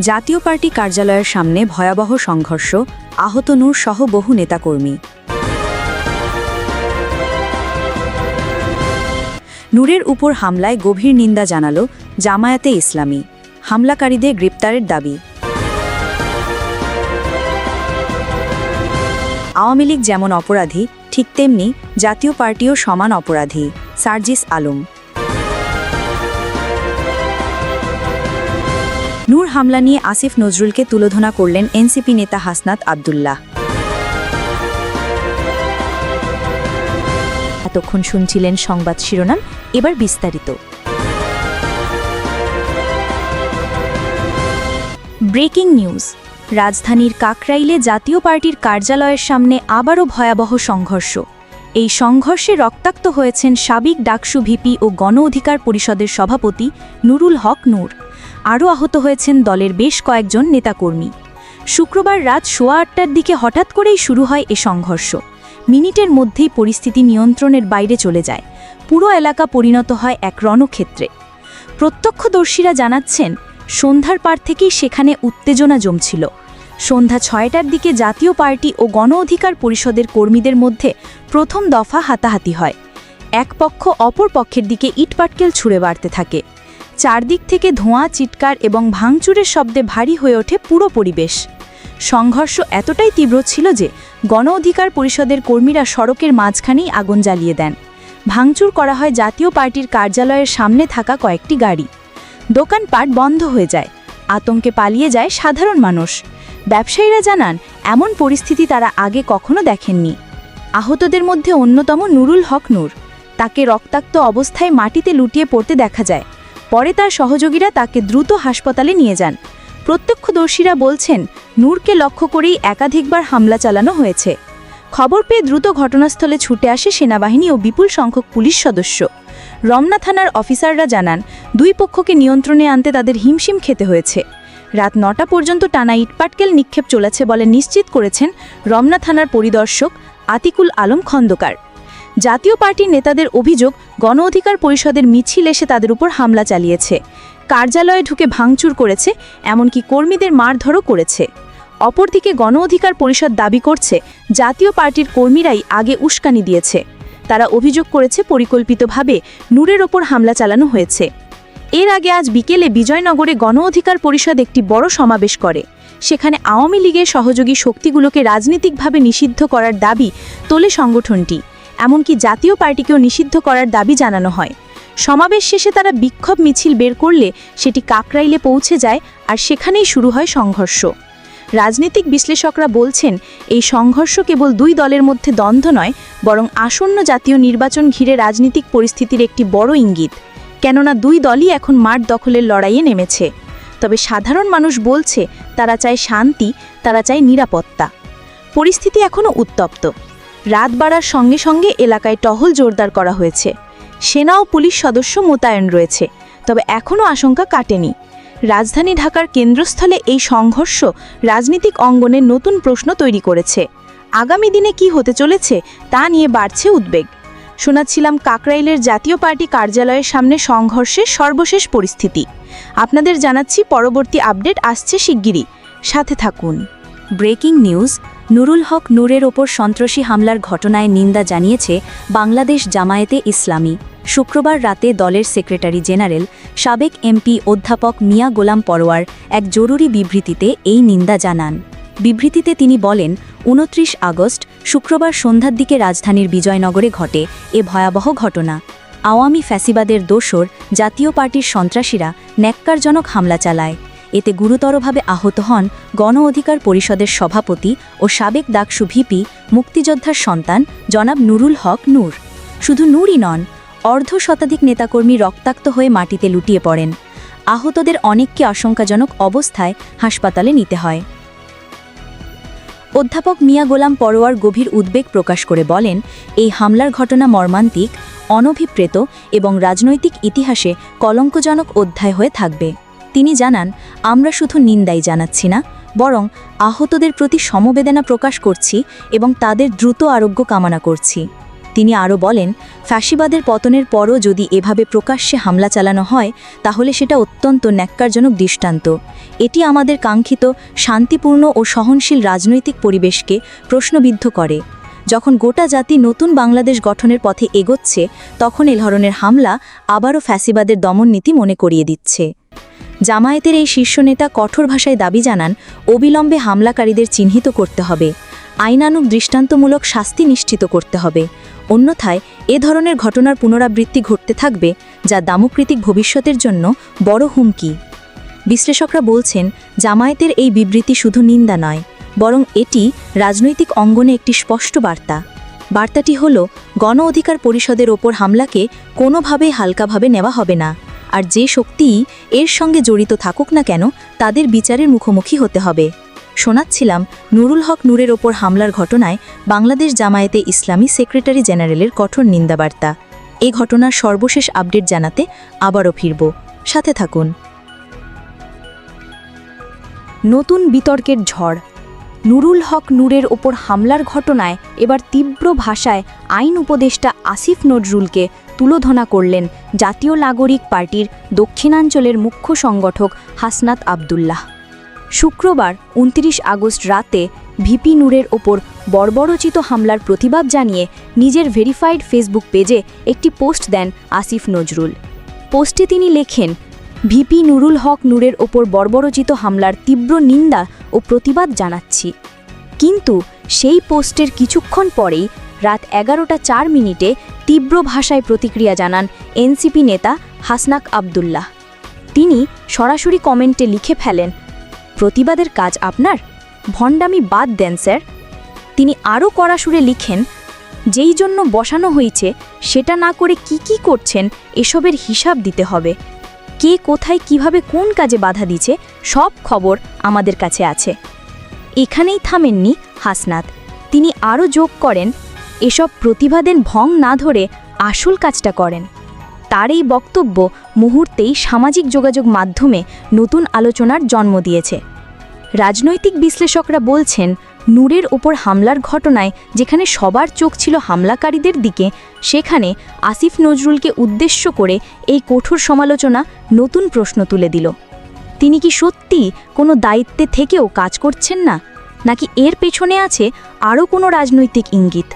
জাতীয় পার্টি কার্যালয়ের সামনে ভয়াবহ সংঘর্ষ, আহত নূর সহ বহু নেতাকর্মী। নূরের উপর হামলায় গভীর নিন্দা জানাল জামায়াতে ইসলামী, হামলাকারীদের গ্রেপ্তারের দাবি। আওয়ামী লীগ যেমন অপরাধী, ঠিক তেমনি জাতীয় পার্টিও সমান অপরাধী, সার্জিস আলম। নূর হামলা নিয়ে আসিফ নজরুলকে তুলোধনা করলেন এনসিপি নেতা হাসনাত আব্দুল্লাহ। এতক্ষণ শুনছিলেন সংবাদ শিরোনাম, এবার বিস্তারিত। Breaking news. রাজধানীর কাকরাইলে জাতীয় পার্টির কার্যালয়ের সামনে আবারও ভয়াবহ সংঘর্ষ। এই সংঘর্ষে রক্তাক্ত হয়েছেন সাবেক ডাকসু ভিপি ও গণ অধিকার পরিষদের সভাপতি নুরুল হক নূর। আরও আহত হয়েছেন দলের বেশ কয়েকজন নেতাকর্মী। শুক্রবার রাত 8:15টার দিকে হঠাৎ করেই শুরু হয় এ সংঘর্ষ। মিনিটের মধ্যেই পরিস্থিতি নিয়ন্ত্রণের বাইরে চলে যায়। পুরো এলাকা পরিণত হয় এক রণক্ষেত্রে। প্রত্যক্ষদর্শীরা জানাচ্ছেন, সন্ধ্যার পার থেকেই সেখানে উত্তেজনা জমছিল। সন্ধ্যা 6টার দিকে জাতীয় পার্টি ও গণ অধিকার পরিষদের কর্মীদের মধ্যে প্রথম দফা হাতাহাতি হয়। এক পক্ষ অপর পক্ষের দিকে ইটপাটকেল ছুঁড়ে বাড়তে থাকে। চারদিক থেকে ধোঁয়া, চিৎকার এবং ভাঙচুরের শব্দে ভারী হয়ে ওঠে পুরো পরিবেশ। সংঘর্ষ এতটাই তীব্র ছিল যে গণ অধিকার পরিষদের কর্মীরা সড়কের মাঝখানেই আগুন জ্বালিয়ে দেন। ভাঙচুর করা হয় জাতীয় পার্টির কার্যালয়ের সামনে থাকা কয়েকটি গাড়ি। দোকানপাট বন্ধ হয়ে যায়। আতঙ্কে পালিয়ে যায় সাধারণ মানুষ। ব্যবসায়ীরা জানান, এমন পরিস্থিতি তারা আগে কখনো দেখেননি। আহতদের মধ্যে অন্যতম নুরুল হক নূর। তাকে রক্তাক্ত অবস্থায় মাটিতে লুটিয়ে পড়তে দেখা যায়। পরে তার সহযোগীরা তাকে দ্রুত হাসপাতালে নিয়ে যান। প্রত্যক্ষদর্শীরা বলছেন, নূরকে লক্ষ্য করেই একাধিকবার হামলা চালানো হয়েছে। খবর পেয়ে দ্রুত ঘটনাস্থলে ছুটে আসে সেনাবাহিনী ও বিপুল সংখ্যক পুলিশ সদস্য। রমনা থানার অফিসাররা জানান, দুই পক্ষকে নিয়ন্ত্রণে আনতে তাদের হিমশিম খেতে হয়েছে। রাত 9টা পর্যন্ত টানা ইটপাটকেল নিক্ষেপ চলেছে বলে নিশ্চিত করেছেন রমনা থানার পরিদর্শক আতিকুল আলম খন্দকার। জাতীয় পার্টির নেতাদের অভিযোগ, গণ অধিকার পরিষদের মিছিল এসে তাদের উপর হামলা চালিয়েছে, কার্যালয়ে ঢুকে ভাঙচুর করেছে, এমনকি কর্মীদের মারধরও করেছে। অপরদিকে গণ অধিকার পরিষদ দাবি করছে, জাতীয় পার্টির কর্মীরাই আগে উস্কানি দিয়েছে। তারা অভিযোগ করেছে, পরিকল্পিতভাবে নূরের ওপর হামলা চালানো হয়েছে। এর আগে আজ বিকেলে বিজয়নগরে গণ অধিকার পরিষদ একটি বড় সমাবেশ করে। সেখানে আওয়ামী লীগের সহযোগী শক্তিগুলোকে রাজনৈতিকভাবে নিষিদ্ধ করার দাবি তোলে সংগঠনটি। এমনকি জাতীয় পার্টিকেও নিষিদ্ধ করার দাবি জানানো হয়। সমাবেশ শেষে তারা বিক্ষোভ মিছিল বের করলে সেটি কাকরাইলে পৌঁছে যায়, আর সেখানেই শুরু হয় সংঘর্ষ। রাজনৈতিক বিশ্লেষকরা বলছেন, এই সংঘর্ষ কেবল দুই দলের মধ্যে দ্বন্দ্ব নয়, বরং আসন্ন জাতীয় নির্বাচন ঘিরে রাজনৈতিক পরিস্থিতির একটি বড় ইঙ্গিত। কেননা দুই দলই এখন মাঠ দখলের লড়াইয়ে নেমেছে। তবে সাধারণ মানুষ বলছে, তারা চায় শান্তি, তারা চায় নিরাপত্তা। পরিস্থিতি এখনও উত্তপ্ত। রাত বাড়ার সঙ্গে সঙ্গে এলাকায় টহল জোরদার করা হয়েছে। সেনা ও পুলিশ সদস্য মোতায়েন রয়েছে। তবে এখনও আশঙ্কা কাটেনি। রাজধানী ঢাকার কেন্দ্রস্থলে এই সংঘর্ষ রাজনৈতিক অঙ্গনে নতুন প্রশ্ন তৈরি করেছে। আগামী দিনে কি হতে চলেছে তা নিয়ে বাড়ছে উদ্বেগ। শোনাচ্ছিলাম কাকরাইলের জাতীয় পার্টি কার্যালয়ের সামনে সংঘর্ষের সর্বশেষ পরিস্থিতি। আপনাদের জানাচ্ছি পরবর্তী আপডেট আসছে শিগগিরই, সাথে থাকুন। Breaking news. নুরুল হক নূরের ওপর সন্ত্রাসী হামলার ঘটনায় নিন্দা জানিয়েছে বাংলাদেশ জামায়াতে ইসলামী। শুক্রবার রাতে দলের সেক্রেটারি জেনারেল, সাবেক এমপি অধ্যাপক মিয়া গোলাম পরোয়ার এক জরুরি বিবৃতিতে এই নিন্দা জানান। বিবৃতিতে তিনি বলেন, 29 আগস্ট শুক্রবার সন্ধ্যার দিকে রাজধানীর বিজয়নগরে ঘটে এ ভয়াবহ ঘটনা। আওয়ামী ফ্যাসিবাদের দোসর জাতীয় পার্টির সন্ত্রাসীরা ন্যাক্কারজনক হামলা চালায়। এতে গুরুতরভাবে আহত হন গণ অধিকার পরিষদের সভাপতি ও সাবেক ডাকসু ভিপি, মুক্তিযোদ্ধার সন্তান জনাব নুরুল হক নূর। শুধু নূরই নন, অর্ধশতাধিক নেতাকর্মী রক্তাক্ত হয়ে মাটিতে লুটিয়ে পড়েন। আহতদের অনেককে আশঙ্কাজনক অবস্থায় হাসপাতালে নিতে হয়। অধ্যাপক মিয়া গোলাম পরোয়ার গভীর উদ্বেগ প্রকাশ করে বলেন, এই হামলার ঘটনা মর্মান্তিক, অনভিপ্রেত এবং রাজনৈতিক ইতিহাসে কলঙ্কজনক অধ্যায় হয়ে থাকবে। তিনি জানান, আমরা শুধু নিন্দাই জানাচ্ছি না, বরং আহতদের প্রতি সমবেদনা প্রকাশ করছি এবং তাদের দ্রুত আরোগ্য কামনা করছি। তিনি আরও বলেন, ফ্যাসিবাদের পতনের পরও যদি এভাবে প্রকাশ্যে হামলা চালানো হয় তাহলে সেটা অত্যন্ত ন্যাক্কারজনক দৃষ্টান্ত। এটি আমাদের কাঙ্ক্ষিত শান্তিপূর্ণ ও সহনশীল রাজনৈতিক পরিবেশকে প্রশ্নবিদ্ধ করে। যখন গোটা জাতি নতুন বাংলাদেশ গঠনের পথে এগোচ্ছে তখন এ ধরনের হামলা আবারও ফ্যাসিবাদের দমননীতি মনে করিয়ে দিচ্ছে। জামায়াতের এই শীর্ষ নেতা কঠোর ভাষায় দাবি জানান, অবিলম্বে হামলাকারীদের চিহ্নিত করতে হবে, আইনানুগ দৃষ্টান্তমূলক শাস্তি নিশ্চিত করতে হবে। অন্যথায় এ ধরনের ঘটনার পুনরাবৃত্তি ঘটতে থাকবে, যা দামকৃতিক ভবিষ্যতের জন্য বড় হুমকি। বিশ্লেষকরা বলছেন, জামায়াতের এই বিবৃতি শুধু নিন্দা নয়, বরং এটি রাজনৈতিক অঙ্গনে একটি স্পষ্ট বার্তা। বার্তাটি হল, গণ অধিকার পরিষদের ওপর হামলাকে কোনোভাবেই হালকাভাবে নেওয়া হবে না, আর যে শক্তিই এর সঙ্গে জড়িত থাকুক না কেন তাদের বিচারের মুখোমুখি হতে হবে। শোনাচ্ছিলাম নুরুল হক নূরের ওপর হামলার ঘটনায় বাংলাদেশ জামায়াতে ইসলামী সেক্রেটারি জেনারেলের কঠোর নিন্দাবার্তা। এই ঘটনার সর্বশেষ আপডেট জানাতে আবারও ফিরব, সাথে থাকুন। নতুন বিতর্কের ঝড়। নুরুল হক নূরের ওপর হামলার ঘটনায় এবার তীব্র ভাষায় আইন উপদেষ্টা আসিফ নজরুলকে তুলোধনা করলেন জাতীয় নাগরিক পার্টির দক্ষিণাঞ্চলের মুখ্য সংগঠক হাসনাত আবদুল্লাহ। শুক্রবার ২৯ আগস্ট রাতে ভিপি নূরের ওপর বর্বরোচিত হামলার প্রতিবাদ জানিয়ে নিজের ভেরিফাইড ফেসবুক পেজে একটি পোস্ট দেন আসিফ নজরুল। পোস্টে তিনি লেখেন, ভিপি নুরুল হক নূরের ওপর বর্বরোচিত হামলার তীব্র নিন্দা ও প্রতিবাদ জানাচ্ছি। কিন্তু সেই পোস্টের কিছুক্ষণ পরেই রাত 11:04 তীব্র ভাষায় প্রতিক্রিয়া জানান এনসিপি নেতা হাসনাত আবদুল্লাহ। তিনি সরাসরি কমেন্টে লিখে ফেলেন, প্রতিবাদের কাজ আপনার, ভণ্ডামি বাদ দেন স্যার। তিনি আরও কড়া সুরে লিখেন, যেই জন্য বসানো হয়েছে সেটা না করে কি করছেন এসবের হিসাব দিতে হবে। কে কোথায় কিভাবে কোন কাজে বাধা দিচ্ছে সব খবর আমাদের কাছে আছে। এখানেই থামেননি হাসনাত, তিনি আরও যোগ করেন, এসব প্রতিবাদের ভং না ধরে আসল কাজটা করেন। তার এই বক্তব্য মুহূর্তেই সামাজিক যোগাযোগ মাধ্যমে নতুন আলোচনার জন্ম দিয়েছে। রাজনৈতিক বিশ্লেষকরা বলছেন, নূরের ওপর হামলার ঘটনায় যেখানে সবার চোখ ছিল হামলাকারীদের দিকে, সেখানে আসিফ নজরুলকে উদ্দেশ্য করে এই কঠোর সমালোচনা নতুন প্রশ্ন তুলে দিল। তিনি কি সত্যি কোনো দায়িত্বে থেকেও কাজ করছেন না, নাকি এর পেছনে আছে আরও কোনো রাজনৈতিক ইঙ্গিত?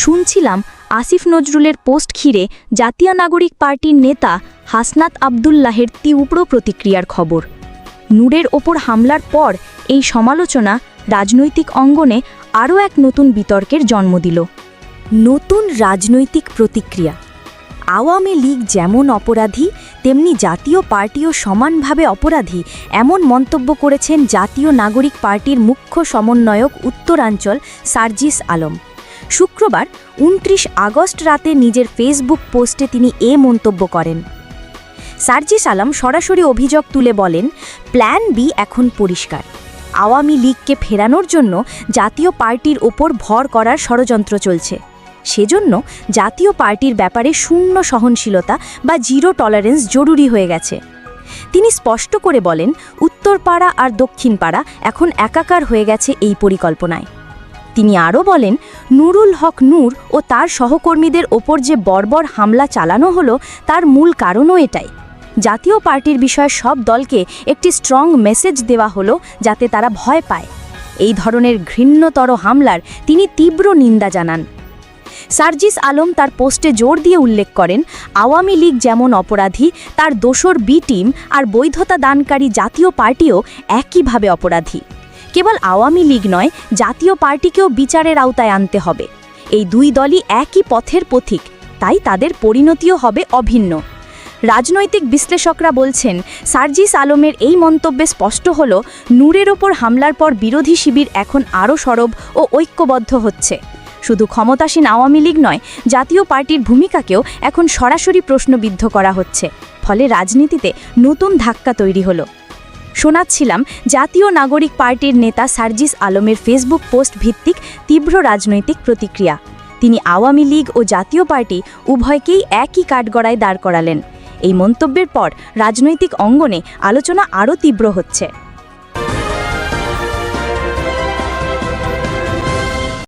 শুনছিলাম আসিফ নজরুলের পোস্ট ঘিরে জাতীয় নাগরিক পার্টির নেতা হাসনাত আবদুল্লাহের তীব্র প্রতিক্রিয়ার খবর। নূরের ওপর হামলার পর এই সমালোচনা রাজনৈতিক অঙ্গনে আরও এক নতুন বিতর্কের জন্ম দিল। নতুন রাজনৈতিক প্রতিক্রিয়া। আওয়ামী লীগ যেমন অপরাধী তেমনি জাতীয় পার্টিও সমানভাবে অপরাধী, এমন মন্তব্য করেছেন জাতীয় নাগরিক পার্টির মুখ্য সমন্বয়ক উত্তরাঞ্চল সার্জিস আলম। শুক্রবার ২৯ আগস্ট রাতে নিজের ফেসবুক পোস্টে তিনি এ মন্তব্য করেন। সার্জিস আলম সরাসরি অভিযোগ তুলে বলেন, প্ল্যান বি এখন পরিষ্কার। আওয়ামী লীগকে ফেরানোর জন্য জাতীয় পার্টির ওপর ভর করার ষড়যন্ত্র চলছে। সেজন্য জাতীয় পার্টির ব্যাপারে শূন্য সহনশীলতা বা জিরো টলারেন্স জরুরি হয়ে গেছে। তিনি স্পষ্ট করে বলেন, উত্তরপাড়া আর দক্ষিণপাড়া এখন একাকার হয়ে গেছে এই পরিকল্পনায়। তিনি আরও বলেন, নুরুল হক নূর ও তার সহকর্মীদের ওপর যে বর্বর হামলা চালানো হলো তার মূল কারণও এটাই। জাতীয় পার্টির বিষয়ে সব দলকে একটি স্ট্রং মেসেজ দেওয়া হলো যাতে তারা ভয় পায়। এই ধরনের ঘৃণ্যতর হামলার তিনি তীব্র নিন্দা জানান। সার্জিস আলম তার পোস্টে জোর দিয়ে উল্লেখ করেন, আওয়ামী লীগ যেমন অপরাধী, তার দোসর বি টিম আর বৈধতা দানকারী জাতীয় পার্টিও একইভাবে অপরাধী। কেবল আওয়ামী লীগ নয়, জাতীয় পার্টিকেও বিচারের আওতায় আনতে হবে। এই দুই দলই একই পথের পথিক, তাই তাদের পরিণতিও হবে অভিন্ন। রাজনৈতিক বিশ্লেষকরা বলছেন, সার্জিস আলমের এই মন্তব্যে স্পষ্ট হল, নূরের ওপর হামলার পর বিরোধী শিবির এখন আরও সরব ও ঐক্যবদ্ধ হচ্ছে। শুধু ক্ষমতাসীন আওয়ামী লীগ নয়, জাতীয় পার্টির ভূমিকাকেও এখন সরাসরি প্রশ্নবিদ্ধ করা হচ্ছে। ফলে রাজনীতিতে নতুন ধাক্কা তৈরি হলো। শোনাচ্ছিলাম জাতীয় নাগরিক পার্টির নেতা সার্জিস আলমের ফেসবুক পোস্ট ভিত্তিক তীব্র রাজনৈতিক প্রতিক্রিয়া। তিনি আওয়ামী লীগ ও জাতীয় পার্টি উভয়কেই একই কাঠগড়ায় দাঁড় করালেন। এই মন্তব্যের পর রাজনৈতিক অঙ্গনে আলোচনা আরও তীব্র হচ্ছে।